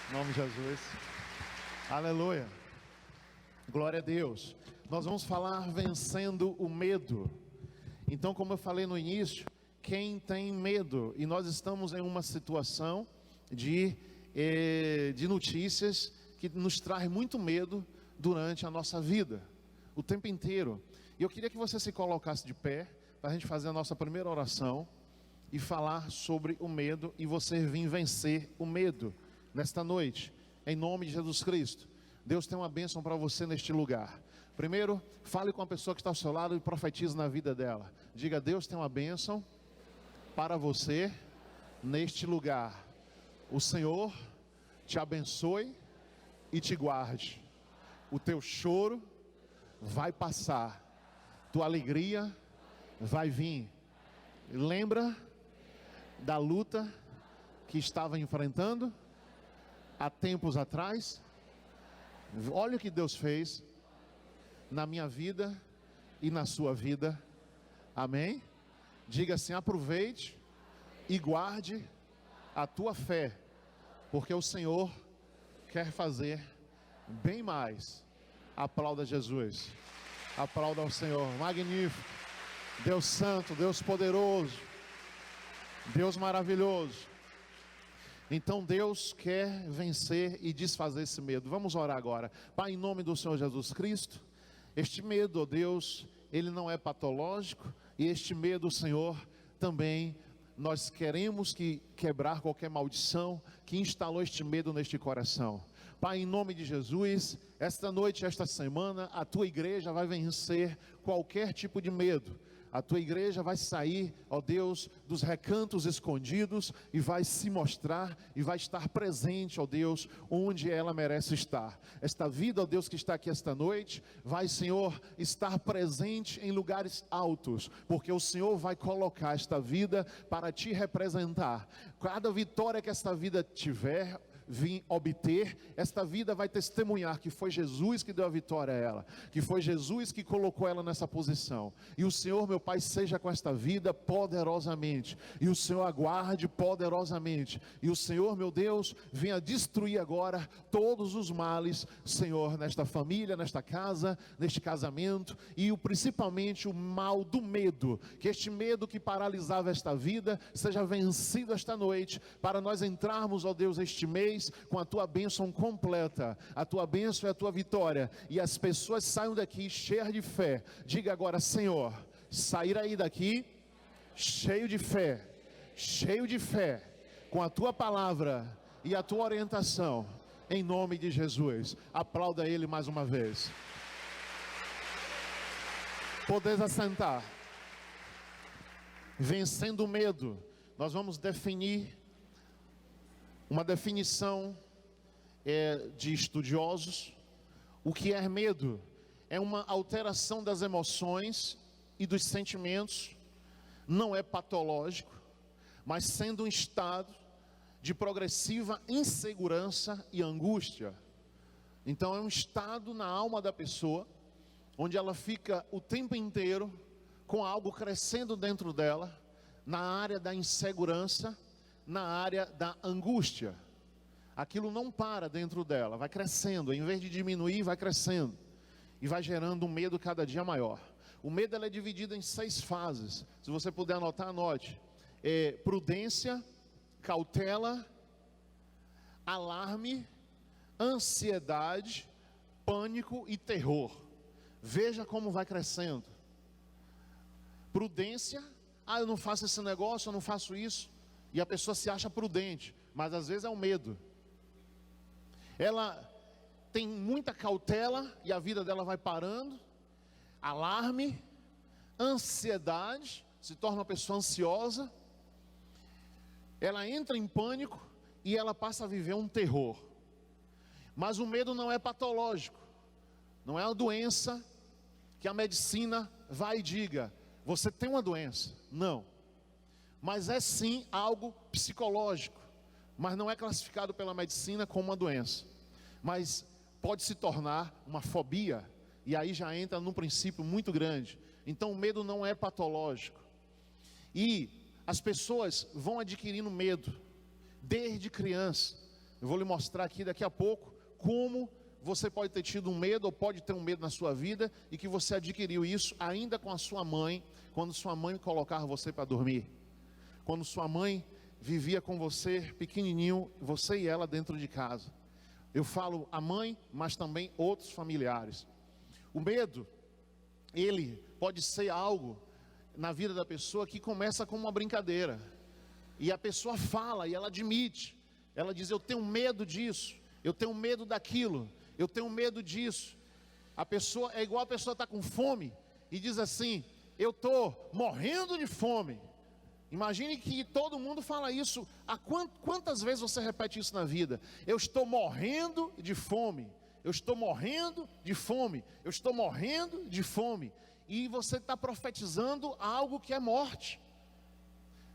Em nome de Jesus. Aleluia. Glória a Deus. Nós vamos falar vencendo o medo. Então, como eu falei no início, quem tem medo, e nós estamos em uma situação de notícias que nos traz muito medo durante a nossa vida, o tempo inteiro. E eu queria que você se colocasse de pé, para a gente fazer a nossa primeira oração e falar sobre o medo, e você vir vencer o medo nesta noite, em nome de Jesus Cristo. Deus tem uma bênção para você neste lugar. Primeiro, fale com a pessoa que está ao seu lado e profetize na vida dela. Diga: Deus tem uma bênção para você neste lugar. O Senhor te abençoe e te guarde. O teu choro vai passar, tua alegria vai vir. Lembra da luta que estava enfrentando há tempos atrás? Olha o que Deus fez na minha vida e na sua vida. Amém? Diga assim: aproveite e guarde a tua fé, porque o Senhor quer fazer bem mais. Aplauda Jesus. Aplauda ao Senhor. Magnífico. Deus santo, Deus poderoso, Deus maravilhoso. Então Deus quer vencer e desfazer esse medo. Vamos orar agora. Pai, em nome do Senhor Jesus Cristo, este medo, ó Deus, ele não é patológico, e este medo, Senhor, também nós queremos quebrar qualquer maldição que instalou este medo neste coração. Pai, em nome de Jesus, esta noite, esta semana, a tua igreja vai vencer qualquer tipo de medo. A tua igreja vai sair, ó Deus, dos recantos escondidos e vai se mostrar e vai estar presente, ó Deus, onde ela merece estar. Esta vida, ó Deus, que está aqui esta noite, vai, Senhor, estar presente em lugares altos, porque o Senhor vai colocar esta vida para te representar. Cada vitória que esta vida tiver, vim obter, esta vida vai testemunhar que foi Jesus que deu a vitória a ela, que foi Jesus que colocou ela nessa posição. E o Senhor, meu Pai, seja com esta vida poderosamente, e o Senhor aguarde poderosamente, e o Senhor, meu Deus, venha destruir agora todos os males, Senhor, nesta família, nesta casa, neste casamento, e principalmente o mal do medo, que este medo que paralisava esta vida seja vencido esta noite, para nós entrarmos, ó Deus, este mês com a tua bênção completa. A tua bênção é a tua vitória, e as pessoas saiam daqui cheias de fé. Diga agora: Senhor, sair aí daqui cheio de fé, com a tua palavra e a tua orientação, em nome de Jesus. Aplauda ele mais uma vez. Podeis assentar. Vencendo o medo, nós vamos definir uma definição de estudiosos. O que é medo? É uma alteração das emoções e dos sentimentos. Não é patológico, mas sendo um estado de progressiva insegurança e angústia. Então é um estado na alma da pessoa, onde ela fica o tempo inteiro com algo crescendo dentro dela, na área da insegurança, na área da angústia. Aquilo não para dentro dela, vai crescendo, em vez de diminuir, vai crescendo, e vai gerando um medo cada dia maior. O medo, ele é dividido em 6 fases. Se você puder anotar, anote. Prudência, cautela, alarme, ansiedade, pânico e terror. Veja como vai crescendo. Prudência: eu não faço esse negócio, eu não faço isso. E a pessoa se acha prudente, mas às vezes é o medo. Ela tem muita cautela e a vida dela vai parando. Alarme, ansiedade, se torna uma pessoa ansiosa. Ela entra em pânico e ela passa a viver um terror. Mas o medo não é patológico, não é uma doença que a medicina vai e diga: você tem uma doença. Não. Mas é sim algo psicológico, mas não é classificado pela medicina como uma doença, mas pode se tornar uma fobia, e aí já entra num princípio muito grande. Então o medo não é patológico, e as pessoas vão adquirindo medo desde criança. Eu vou lhe mostrar aqui daqui a pouco como você pode ter tido um medo, ou pode ter um medo na sua vida, e que você adquiriu isso ainda com a sua mãe, quando sua mãe colocava você para dormir. Quando sua mãe vivia com você pequenininho, você e ela dentro de casa. Eu falo a mãe, mas também outros familiares. O medo, ele pode ser algo na vida da pessoa que começa como uma brincadeira. E a pessoa fala e ela admite. Ela diz: eu tenho medo disso, eu tenho medo daquilo, eu tenho medo disso. A pessoa é igual a pessoa está com fome e diz assim: eu estou morrendo de fome. Imagine que todo mundo fala isso. Quantas vezes você repete isso na vida? Eu estou morrendo de fome. Eu estou morrendo de fome. Eu estou morrendo de fome. E você está profetizando algo que é morte.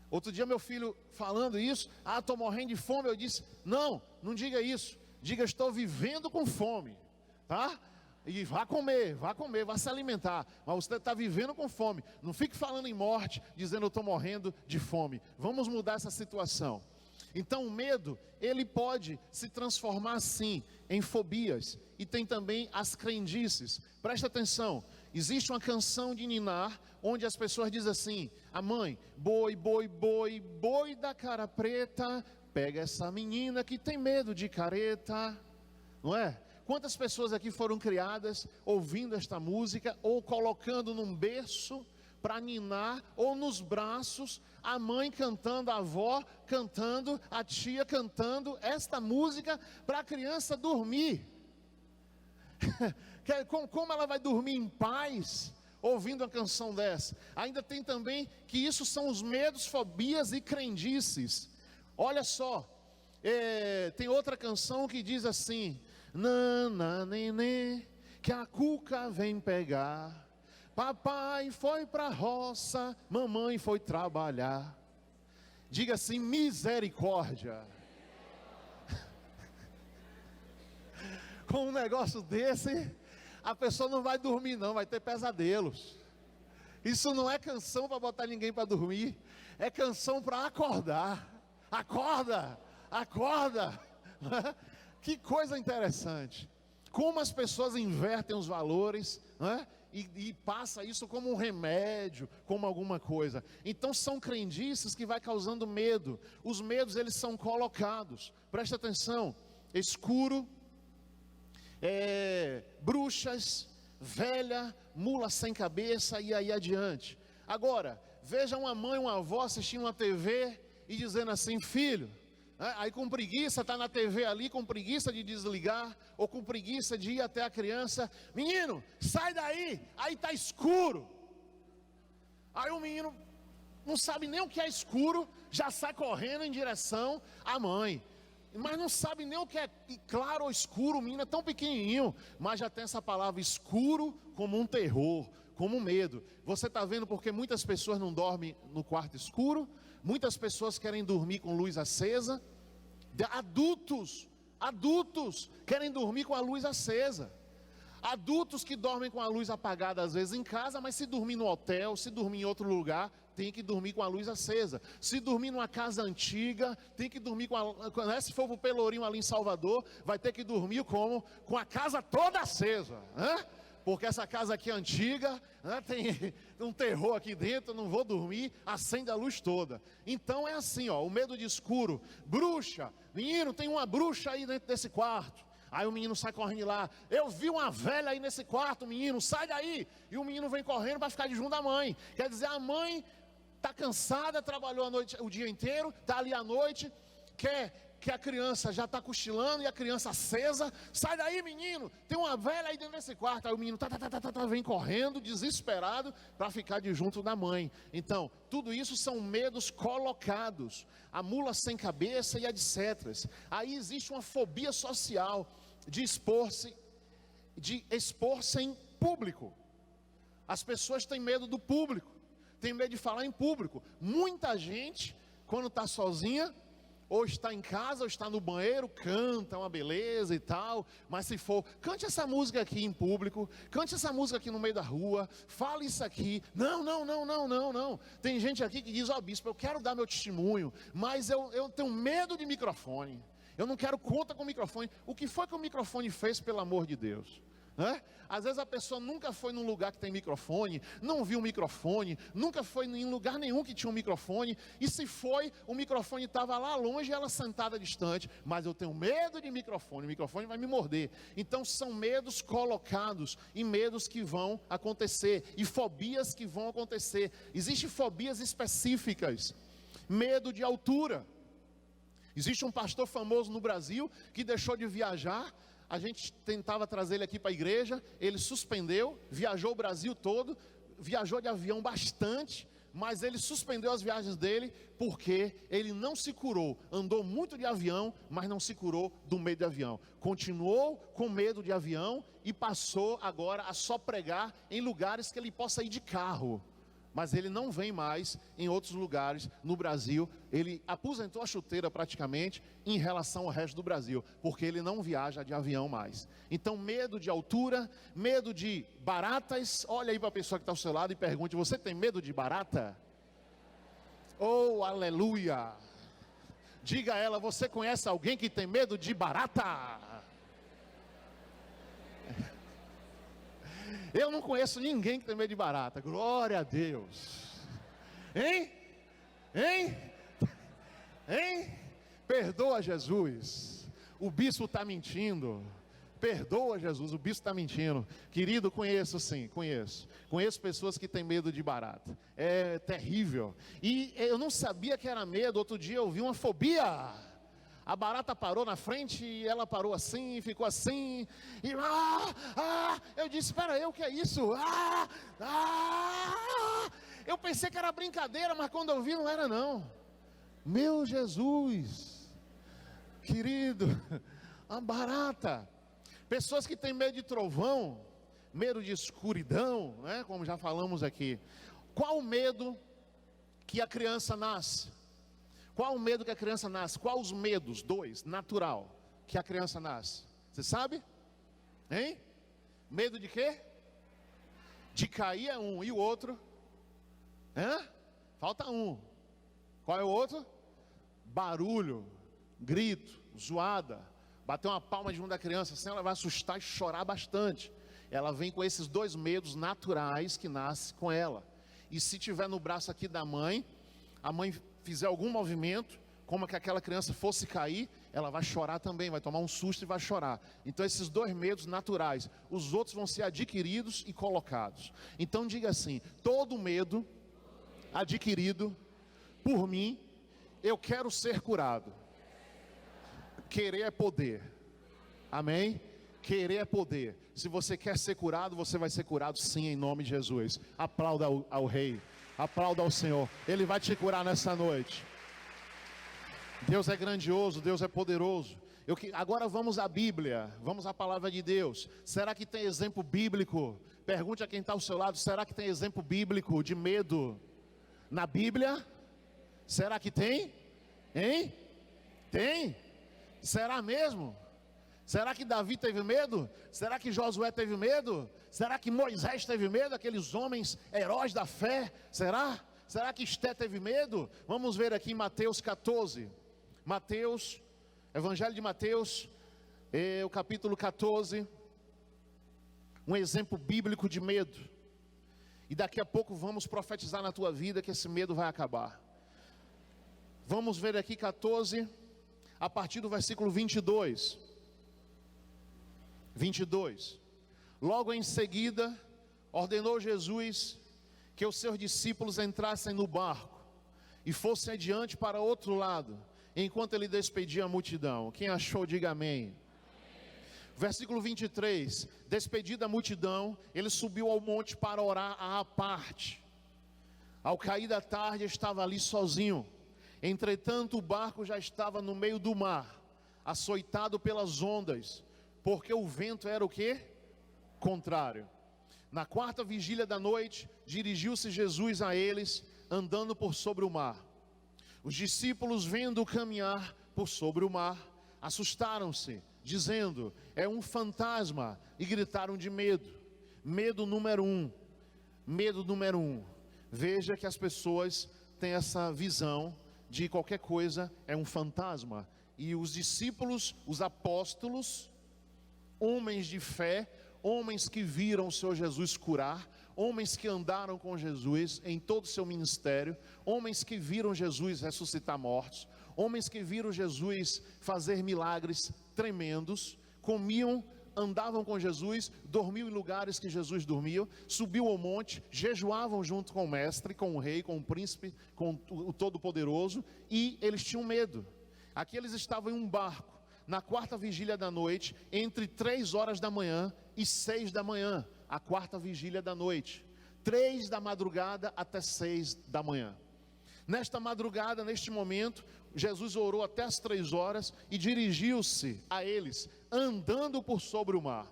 Outro dia meu filho falando isso: estou morrendo de fome. Eu disse: não diga isso. Diga: estou vivendo com fome. Tá? E vá comer, vá se alimentar. Mas você está vivendo com fome. Não fique falando em morte, dizendo: eu estou morrendo de fome. Vamos mudar essa situação. Então o medo, ele pode se transformar sim em fobias. E tem também as crendices. Presta atenção. Existe uma canção de ninar, onde as pessoas dizem assim: a mãe: boi, boi, boi, boi da cara preta, pega essa menina que tem medo de careta. Não é? Quantas pessoas aqui foram criadas ouvindo esta música, ou colocando num berço para ninar, ou nos braços, a mãe cantando, a avó cantando, a tia cantando esta música para a criança dormir. Como ela vai dormir em paz ouvindo uma canção dessa? Ainda tem também que isso são os medos, fobias e crendices. Olha só, tem outra canção que diz assim: nana, nenê, que a cuca vem pegar. Papai foi pra roça, mamãe foi trabalhar. Diga assim: misericórdia. Com um negócio desse, a pessoa não vai dormir não, vai ter pesadelos. Isso não é canção para botar ninguém para dormir, é canção para acordar. Acorda, acorda. Que coisa interessante. Como as pessoas invertem os valores, né? E passa isso como um remédio, como alguma coisa. Então são crendices que vai causando medo. Os medos, eles são colocados. Presta atenção: escuro, bruxas, velha, mula sem cabeça e aí adiante. Agora, veja uma mãe, uma avó assistindo uma TV e dizendo assim: filho, aí com preguiça, está na TV ali, com preguiça de desligar, ou com preguiça de ir até a criança: menino, sai daí, aí está escuro. Aí o menino não sabe nem o que é escuro, já sai correndo em direção à mãe, mas não sabe nem o que é claro ou escuro. O menino é tão pequenininho, mas já tem essa palavra escuro como um terror, como um medo. Você está vendo porque muitas pessoas não dormem no quarto escuro? Muitas pessoas querem dormir com luz acesa. Adultos querem dormir com a luz acesa. Adultos que dormem com a luz apagada às vezes em casa, mas se dormir no hotel, se dormir em outro lugar, tem que dormir com a luz acesa. Se dormir numa casa antiga, tem que dormir se for para o Pelourinho ali em Salvador, vai ter que dormir com a casa toda acesa, né? Porque essa casa aqui é antiga, né? Tem um terror aqui dentro, não vou dormir, acende a luz toda. Então é assim, o medo de escuro. Bruxa, menino, tem uma bruxa aí dentro desse quarto. Aí o menino sai correndo lá: eu vi uma velha aí nesse quarto, menino, sai daí. E o menino vem correndo para ficar de junto da mãe. Quer dizer, a mãe está cansada, trabalhou o dia inteiro, está ali à noite, quer que a criança já está cochilando, e a criança acesa: sai daí, menino, tem uma velha aí dentro desse quarto. Aí o menino vem correndo, desesperado, para ficar de junto da mãe. Então, tudo isso são medos colocados, a mula sem cabeça e etc. Aí existe uma fobia social de expor-se em público. As pessoas têm medo do público, têm medo de falar em público. Muita gente, quando está sozinha, ou está em casa, ou está no banheiro, canta uma beleza e tal, mas se for, cante essa música aqui em público, cante essa música aqui no meio da rua, fale isso aqui. Não. Tem gente aqui que diz: ó, bispo, eu quero dar meu testemunho, mas eu tenho medo de microfone, Eu não quero conta com o microfone. O que foi que o microfone fez, pelo amor de Deus? Às vezes a pessoa nunca foi num lugar que tem microfone, não viu um microfone, nunca foi em lugar nenhum que tinha um microfone, e se foi, o microfone estava lá longe e ela sentada distante. Mas eu tenho medo de microfone, o microfone vai me morder. Então são medos colocados e medos que vão acontecer, e fobias que vão acontecer. Existem fobias específicas. Medo de altura. Existe um pastor famoso no Brasil que deixou de viajar. A gente tentava trazer ele aqui para a igreja, ele suspendeu, viajou o Brasil todo, viajou de avião bastante, mas ele suspendeu as viagens dele, porque ele não se curou, andou muito de avião, mas não se curou do medo de avião, continuou com medo de avião, e passou agora a só pregar em lugares que ele possa ir de carro. Mas ele não vem mais em outros lugares no Brasil. Ele aposentou a chuteira praticamente em relação ao resto do Brasil, porque ele não viaja de avião mais. Então, medo de altura, medo de baratas. Olha aí para a pessoa que está ao seu lado e pergunte: você tem medo de barata? Oh, aleluia! Diga a ela: você conhece alguém que tem medo de barata? Eu não conheço ninguém que tem medo de barata. Glória a Deus. Hein? Hein? Hein? Perdoa Jesus. O bispo está mentindo. Perdoa Jesus, o bispo está mentindo. Querido, conheço sim, conheço. Conheço pessoas que têm medo de barata. É terrível. E eu não sabia que era medo. Outro dia eu vi uma fobia. A barata parou na frente e ela parou assim, ficou assim, e eu disse: espera aí, o que é isso? Eu pensei que era brincadeira, mas quando eu vi não era não. Meu Jesus, querido, a barata. Pessoas que têm medo de trovão, medo de escuridão, né, como já falamos aqui. Qual o medo que a criança nasce? Qual o medo que a criança nasce? Qual os medos? Dois, natural, que a criança nasce. Você sabe? Hein? Medo de quê? De cair é um, e o outro? Falta um. Qual é o outro? Barulho, grito, zoada. Bater uma palma de um da criança assim, ela vai assustar e chorar bastante. Ela vem com esses dois medos naturais que nascem com ela. E se tiver no braço aqui da mãe, a mãe fizer algum movimento, como que aquela criança fosse cair, ela vai chorar também, vai tomar um susto e vai chorar. Então esses dois medos naturais, os outros vão ser adquiridos e colocados. Então diga assim: todo medo adquirido por mim, eu quero ser curado. Querer é poder. Amém? Querer é poder. Se você quer ser curado, você vai ser curado sim, em nome de Jesus. Aplauda ao Rei. Aplauda ao Senhor. Ele vai te curar nessa noite. Deus é grandioso, Deus é poderoso. Agora vamos à Bíblia, vamos à palavra de Deus. Será que tem exemplo bíblico? Pergunte a quem está ao seu lado: será que tem exemplo bíblico de medo na Bíblia? Será que tem? Hein? Tem? Será mesmo? Será que Davi teve medo? Será que Josué teve medo? Será que Moisés teve medo? Aqueles homens heróis da fé? Será? Será que Esté teve medo? Vamos ver aqui em Mateus 14. Mateus, Evangelho de Mateus, o capítulo 14. Um exemplo bíblico de medo. E daqui a pouco vamos profetizar na tua vida que esse medo vai acabar. Vamos ver aqui 14, a partir do versículo 22. 22. Logo em seguida, ordenou Jesus que os seus discípulos entrassem no barco e fossem adiante para outro lado, enquanto ele despedia a multidão. Quem achou, diga amém. Versículo 23. Despedida a multidão, ele subiu ao monte para orar à parte. Ao cair da tarde, estava ali sozinho. Entretanto, o barco já estava no meio do mar, açoitado pelas ondas, porque o vento era o quê? Contrário. Na quarta vigília da noite, dirigiu-se Jesus a eles, andando por sobre o mar. Os discípulos, vendo-o caminhar por sobre o mar, assustaram-se, dizendo: é um fantasma, e gritaram de medo. Medo número um. Medo número um. Veja que as pessoas têm essa visão de qualquer coisa é um fantasma, E os discípulos, os apóstolos, homens de fé, homens que viram o Senhor Jesus curar, homens que andaram com Jesus em todo o seu ministério, homens que viram Jesus ressuscitar mortos, homens que viram Jesus fazer milagres tremendos, comiam, andavam com Jesus, dormiam em lugares que Jesus dormiu, subiu ao monte, jejuavam junto com o mestre, com o rei, com o príncipe, com o Todo-Poderoso, e eles tinham medo. Aqui eles estavam em um barco, na quarta vigília da noite, entre 3 horas da manhã e 6 da manhã, a quarta vigília da noite, 3 da madrugada até 6 da manhã. Nesta madrugada, neste momento, Jesus orou até as 3 horas e dirigiu-se a eles, andando por sobre o mar.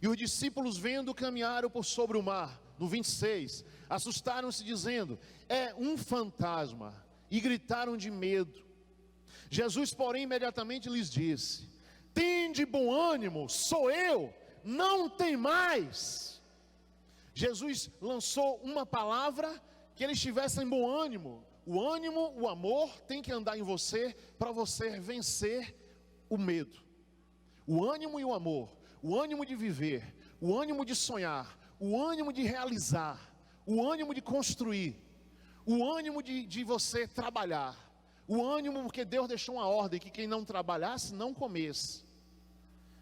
E os discípulos, vendo, caminharam por sobre o mar. No 26, assustaram-se, dizendo: é um fantasma, e gritaram de medo. Jesus, porém, imediatamente lhes disse: tende bom ânimo, sou eu, não tem mais. Jesus lançou uma palavra, que eles tivessem bom ânimo. O ânimo, o amor tem que andar em você, para você vencer o medo. O ânimo e o amor, o ânimo de viver, o ânimo de sonhar, o ânimo de realizar, o ânimo de construir, o ânimo de você trabalhar, o ânimo porque Deus deixou uma ordem, que quem não trabalhasse, não comesse.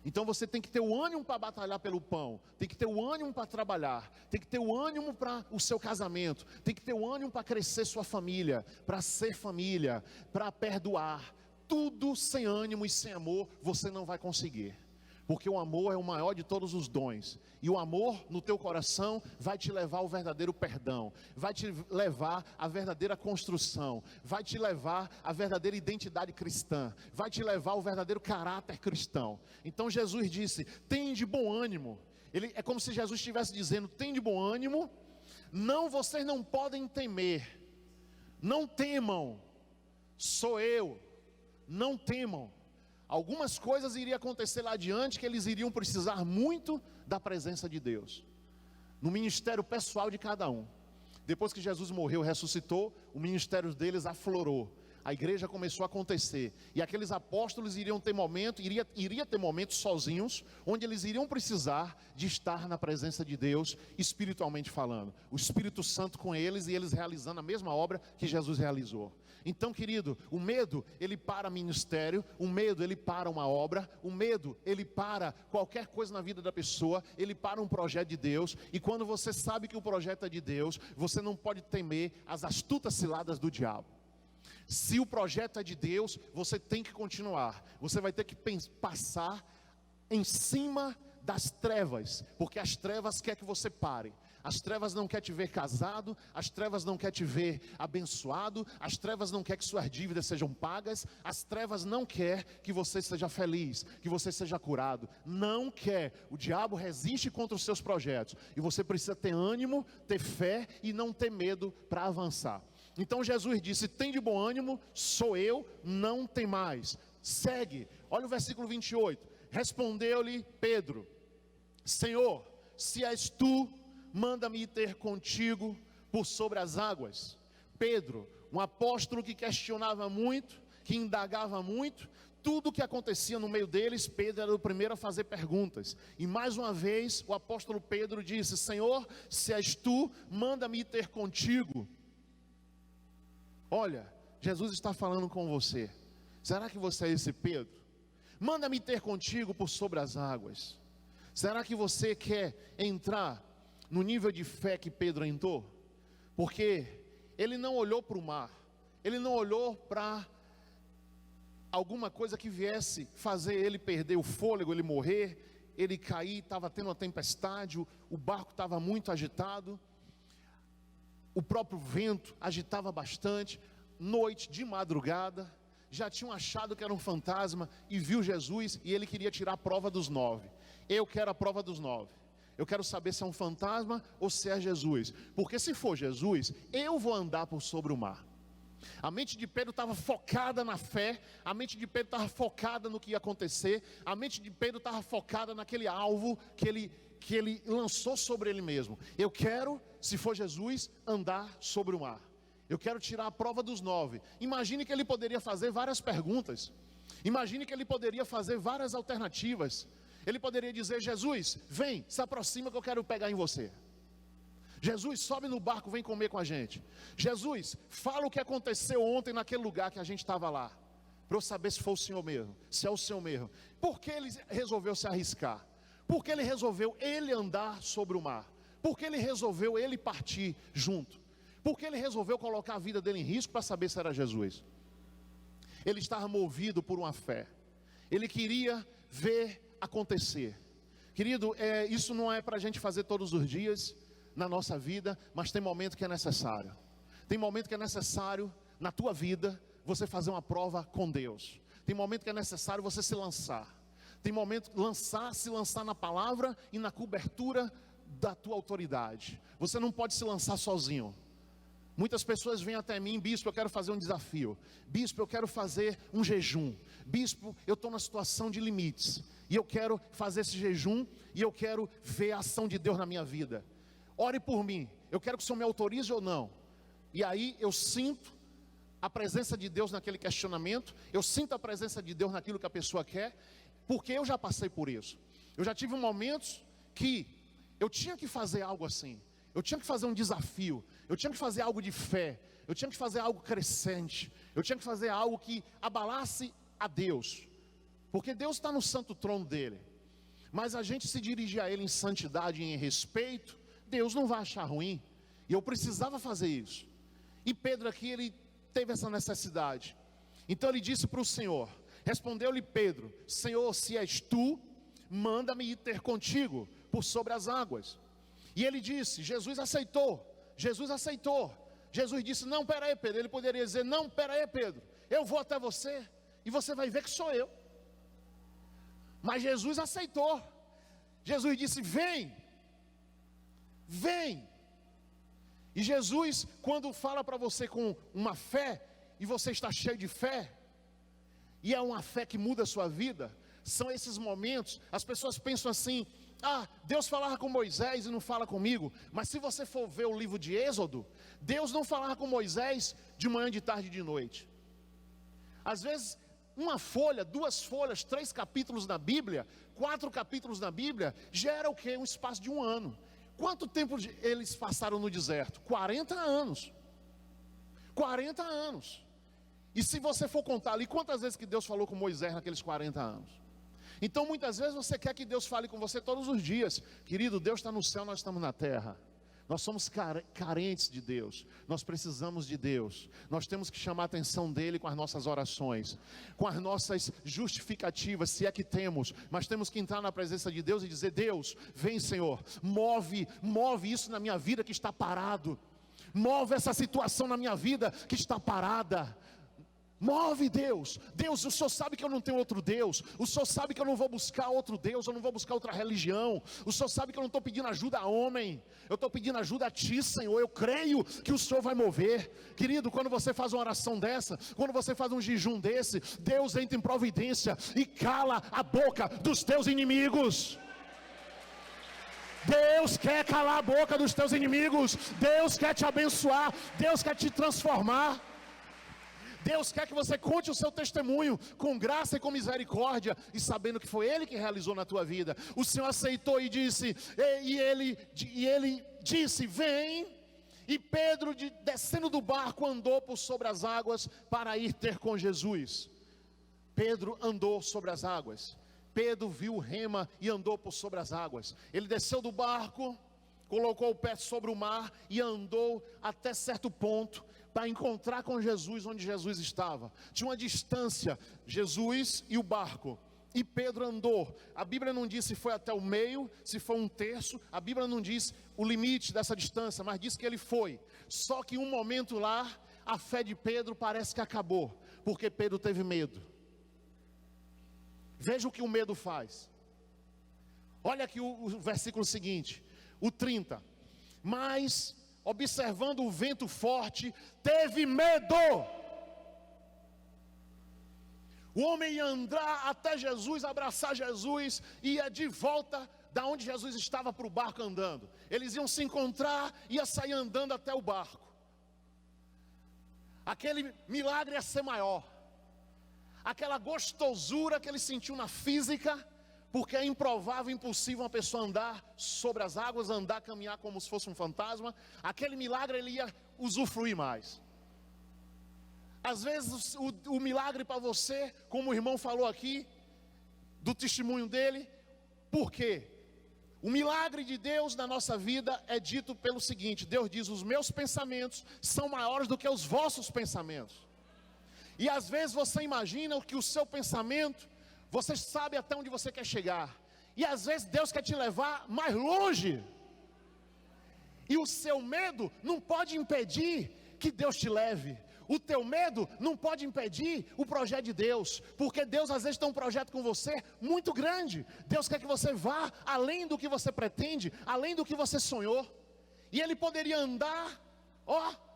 Então você tem que ter o ânimo para batalhar pelo pão, tem que ter o ânimo para trabalhar, tem que ter o ânimo para o seu casamento, tem que ter o ânimo para crescer sua família, para ser família, para perdoar. Tudo sem ânimo e sem amor você não vai conseguir, porque o amor é o maior de todos os dons, e o amor no teu coração vai te levar ao verdadeiro perdão, vai te levar à verdadeira construção, vai te levar à verdadeira identidade cristã, vai te levar ao verdadeiro caráter cristão. Então Jesus disse: tem de bom ânimo. É como se Jesus estivesse dizendo: tem de bom ânimo, não, vocês não podem temer, não temam, sou eu, não temam. Algumas coisas iriam acontecer lá adiante, que eles iriam precisar muito da presença de Deus, no ministério pessoal de cada um. Depois que Jesus morreu, ressuscitou, o ministério deles aflorou, a igreja começou a acontecer, e aqueles apóstolos iriam ter iria ter momentos sozinhos, onde eles iriam precisar de estar na presença de Deus, espiritualmente falando, o Espírito Santo com eles, e eles realizando a mesma obra que Jesus realizou. Então, querido, o medo, ele para ministério, o medo, ele para uma obra, o medo, ele para qualquer coisa na vida da pessoa, ele para um projeto de Deus. E quando você sabe que o projeto é de Deus, você não pode temer as astutas ciladas do diabo. Se o projeto é de Deus, você tem que continuar, você vai ter que passar em cima das trevas, porque as trevas querem que você pare. As trevas não querem te ver casado, as trevas não querem te ver abençoado, as trevas não querem que suas dívidas sejam pagas, as trevas não querem que você seja feliz, que você seja curado, não quer. O diabo resiste contra os seus projetos, e você precisa ter ânimo, ter fé e não ter medo para avançar. Então Jesus disse: tem de bom ânimo, sou eu, não tem mais. Segue, olha o versículo 28, respondeu-lhe Pedro: Senhor, se és tu, manda-me ir ter contigo por sobre as águas. Pedro, um apóstolo que questionava muito, que indagava muito, tudo o que acontecia no meio deles, Pedro era o primeiro a fazer perguntas. E mais uma vez o apóstolo Pedro disse: Senhor, se és tu, manda-me ir ter contigo. Olha, Jesus está falando com você. Será que você é esse Pedro? Manda-me ter contigo por sobre as águas. Será que você quer entrar no nível de fé que Pedro entrou? Porque ele não olhou para o mar, ele não olhou para alguma coisa que viesse fazer ele perder o fôlego, ele morrer, ele cair. Estava tendo uma tempestade, o barco estava muito agitado, o próprio vento agitava bastante, noite, de madrugada, já tinham achado que era um fantasma, e viu Jesus, e ele queria tirar a prova dos 9, eu quero a prova dos 9, eu quero saber se é um fantasma ou se é Jesus, porque se for Jesus, eu vou andar por sobre o mar. A mente de Pedro estava focada na fé, a mente de Pedro estava focada no que ia acontecer, a mente de Pedro estava focada naquele alvo que ele lançou sobre ele mesmo. Eu quero, se for Jesus, andar sobre o mar. Eu quero tirar a prova dos 9. Imagine que ele poderia fazer várias perguntas. Imagine que ele poderia fazer várias alternativas. Ele poderia dizer: Jesus, vem, se aproxima que eu quero pegar em você. Jesus, sobe no barco, vem comer com a gente. Jesus, fala o que aconteceu ontem naquele lugar que a gente estava lá, para eu saber se foi o Senhor mesmo, se é o Senhor mesmo. Por que ele resolveu se arriscar? Por que ele resolveu ele andar sobre o mar? Por que ele resolveu ele partir junto? Por que ele resolveu colocar a vida dele em risco para saber se era Jesus? Ele estava movido por uma fé. Ele queria ver acontecer. Querido, isso não é para a gente fazer todos os dias na nossa vida, mas tem momento que é necessário. Tem momento que é necessário na tua vida você fazer uma prova com Deus. Tem momento que é necessário você se lançar. Tem momento se lançar na palavra e na cobertura da tua autoridade. Você não pode se lançar sozinho. Muitas pessoas vêm até mim: bispo, eu quero fazer um desafio. Bispo, eu quero fazer um jejum. Bispo, eu estou na situação de limites e eu quero fazer esse jejum e eu quero ver a ação de Deus na minha vida. Ore por mim, eu quero que o Senhor me autorize ou não. E aí eu sinto a presença de Deus naquele questionamento. Eu sinto a presença de Deus naquilo que a pessoa quer, porque eu já passei por isso. Eu já tive momentos que eu tinha que fazer algo assim. Eu tinha que fazer um desafio. Eu tinha que fazer algo de fé. Eu tinha que fazer algo crescente. Eu tinha que fazer algo que abalasse a Deus, porque Deus está no santo trono dele. Mas a gente se dirigir a ele em santidade e em respeito, Deus não vai achar ruim. E eu precisava fazer isso. E Pedro aqui, ele teve essa necessidade. Então ele disse para o Senhor. Respondeu-lhe Pedro: Senhor, se és tu, manda-me ir ter contigo por sobre as águas. E ele disse, Jesus aceitou. Jesus disse: não, pera aí, Pedro. Ele poderia dizer: não, pera aí, Pedro, eu vou até você e você vai ver que sou eu. Mas Jesus aceitou. Jesus disse: vem. E Jesus, quando fala para você com uma fé, e você está cheio de fé, e é uma fé que muda a sua vida, são esses momentos. As pessoas pensam assim: Deus falava com Moisés e não fala comigo. Mas se você for ver o livro de Êxodo, Deus não falava com Moisés de manhã, de tarde e de noite. Às vezes, uma folha, 2 folhas, 3 capítulos na Bíblia, 4 capítulos na Bíblia, gera o quê? Um espaço de 1 ano. Quanto tempo eles passaram no deserto? 40 anos. 40 anos. E se você for contar ali, quantas vezes que Deus falou com Moisés naqueles 40 anos? Então muitas vezes você quer que Deus fale com você todos os dias. Querido, Deus está no céu, nós estamos na terra. Nós somos carentes de Deus. Nós precisamos de Deus. Nós temos que chamar a atenção dEle com as nossas orações, com as nossas justificativas, se é que temos. Mas temos que entrar na presença de Deus e dizer: Deus, vem, Senhor, move isso na minha vida que está parado. Move essa situação na minha vida que está parada. Move, Deus. Deus, o Senhor sabe que eu não tenho outro Deus. O Senhor sabe que eu não vou buscar outro Deus. Eu não vou buscar outra religião. O Senhor sabe que eu não estou pedindo ajuda a homem. Eu estou pedindo ajuda a Ti, Senhor. Eu creio que o Senhor vai mover. Querido, quando você faz uma oração dessa, quando você faz um jejum desse, Deus entra em providência e cala a boca dos teus inimigos. Deus quer calar a boca dos teus inimigos. Deus quer te abençoar. Deus quer te transformar. Deus quer que você conte o seu testemunho com graça e com misericórdia, e sabendo que foi Ele que realizou na tua vida. O Senhor aceitou e disse, e ele disse: vem. E Pedro, descendo do barco, andou por sobre as águas para ir ter com Jesus. Pedro andou sobre as águas. Pedro viu o rema e andou por sobre as águas. Ele desceu do barco, colocou o pé sobre o mar e andou até certo ponto, para encontrar com Jesus onde Jesus estava. Tinha uma distância, Jesus e o barco. E Pedro andou. A Bíblia não diz se foi até o meio, se foi 1/3. A Bíblia não diz o limite dessa distância, mas diz que ele foi. Só que em um momento lá, a fé de Pedro parece que acabou, porque Pedro teve medo. Veja o que o medo faz. Olha aqui o versículo seguinte, o 30. Mas, observando o vento forte, teve medo. O homem ia andar até Jesus, abraçar Jesus, ia de volta da onde Jesus estava para o barco andando. Eles iam se encontrar, ia sair andando até o barco. aquele milagre ia ser maior. Aquela gostosura que ele sentiu na física, porque é improvável, impossível uma pessoa andar sobre as águas, andar, caminhar como se fosse um fantasma. Aquele milagre ele ia usufruir mais. Às vezes o milagre para você, como o irmão falou aqui, do testemunho dele, por quê? O milagre de Deus na nossa vida é dito pelo seguinte: Deus diz, os meus pensamentos são maiores do que os vossos pensamentos. E às vezes você imagina que o seu pensamento, você sabe até onde você quer chegar, e às vezes Deus quer te levar mais longe, e o seu medo não pode impedir que Deus te leve. O teu medo não pode impedir o projeto de Deus, porque Deus às vezes tem um projeto com você muito grande. Deus quer que você vá além do que você pretende, além do que você sonhou. E Ele poderia andar,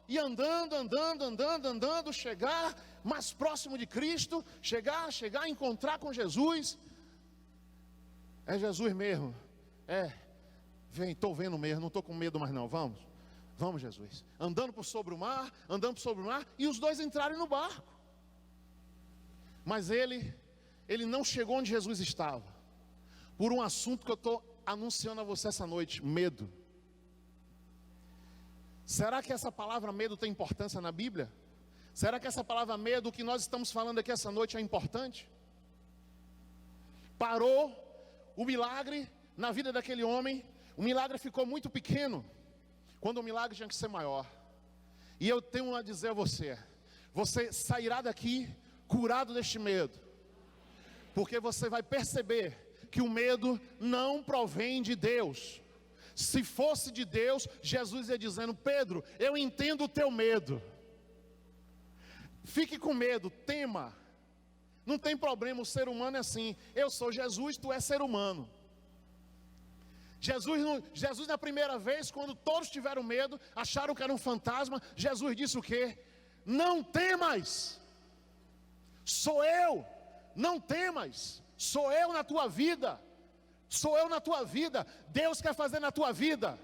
e andando, chegar mais próximo de Cristo, chegar, encontrar com Jesus. É Jesus mesmo, vem, estou vendo mesmo, não estou com medo mais não, vamos Jesus, andando por sobre o mar, e os dois entraram no barco. Mas ele não chegou onde Jesus estava, por um assunto que eu estou anunciando a você essa noite: medo. Será que essa palavra medo tem importância na Bíblia? Será que essa palavra medo, o que nós estamos falando aqui essa noite, é importante? Parou o milagre na vida daquele homem. O milagre ficou muito pequeno, quando o milagre tinha que ser maior. E eu tenho a dizer a você: você sairá daqui curado deste medo, porque você vai perceber que o medo não provém de Deus. Se fosse de Deus, Jesus ia dizendo: Pedro, eu entendo o teu medo, fique com medo, tema, não tem problema, o ser humano é assim. Eu sou Jesus, tu és ser humano. Jesus na primeira vez, quando todos tiveram medo, acharam que era um fantasma, Jesus disse o quê? Não temas, sou eu, não temas, sou eu na tua vida, Deus quer fazer na tua vida,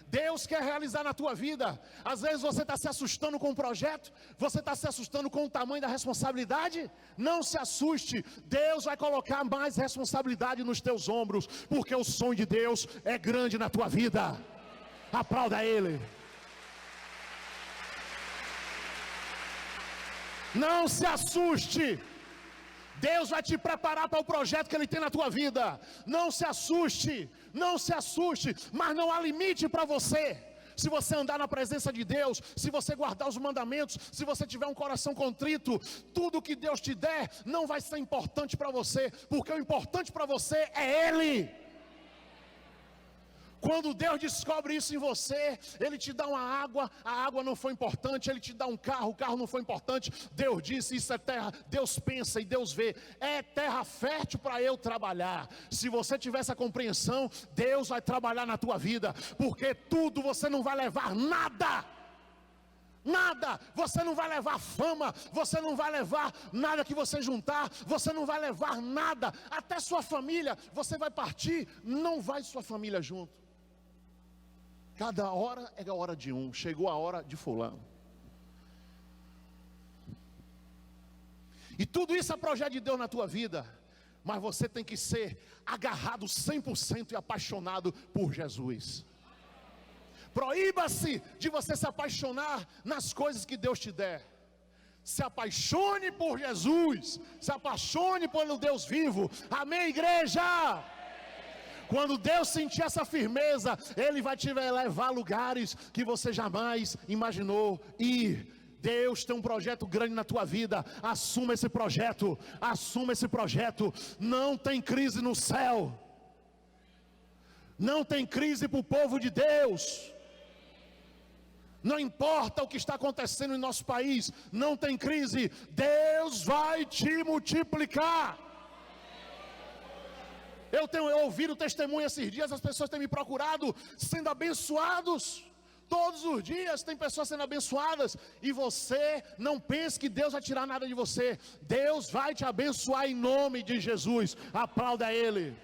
Deus quer realizar na tua vida. Às vezes você está se assustando com o projeto, você está se assustando com o tamanho da responsabilidade. Não se assuste, Deus vai colocar mais responsabilidade nos teus ombros, porque o sonho de Deus é grande na tua vida. Aplauda Ele. Não se assuste, Deus vai te preparar para o projeto que Ele tem na tua vida. Não se assuste, mas não há limite para você. Se você andar na presença de Deus, se você guardar os mandamentos, se você tiver um coração contrito, tudo que Deus te der não vai ser importante para você, porque o importante para você é Ele. Quando Deus descobre isso em você, Ele te dá uma água, a água não foi importante. Ele te dá um carro, o carro não foi importante. Deus disse, isso é terra, Deus pensa e Deus vê, é terra fértil para eu trabalhar. Se você tiver essa compreensão, Deus vai trabalhar na tua vida, porque tudo você não vai levar nada. Nada, você não vai levar fama, você não vai levar nada que você juntar, você não vai levar nada, até sua família, você vai partir, não vai sua família junto. Cada hora é a hora de um, chegou a hora de fulano. E tudo isso é projeto de Deus na tua vida, mas você tem que ser agarrado 100% e apaixonado por Jesus. Proíba-se de você se apaixonar nas coisas que Deus te der. Se apaixone por Jesus, se apaixone pelo Deus vivo. Amém, igreja? Quando Deus sentir essa firmeza, Ele vai te levar a lugares que você jamais imaginou ir. Deus tem um projeto grande na tua vida. Assuma esse projeto, Não tem crise no céu, não tem crise para o povo de Deus. Não importa o que está acontecendo em nosso país, não tem crise, Deus vai te multiplicar. Eu tenho ouvido testemunho esses dias, as pessoas têm me procurado, sendo abençoados. Todos os dias tem pessoas sendo abençoadas. E você não pense que Deus vai tirar nada de você. Deus vai te abençoar em nome de Jesus. Aplauda Ele.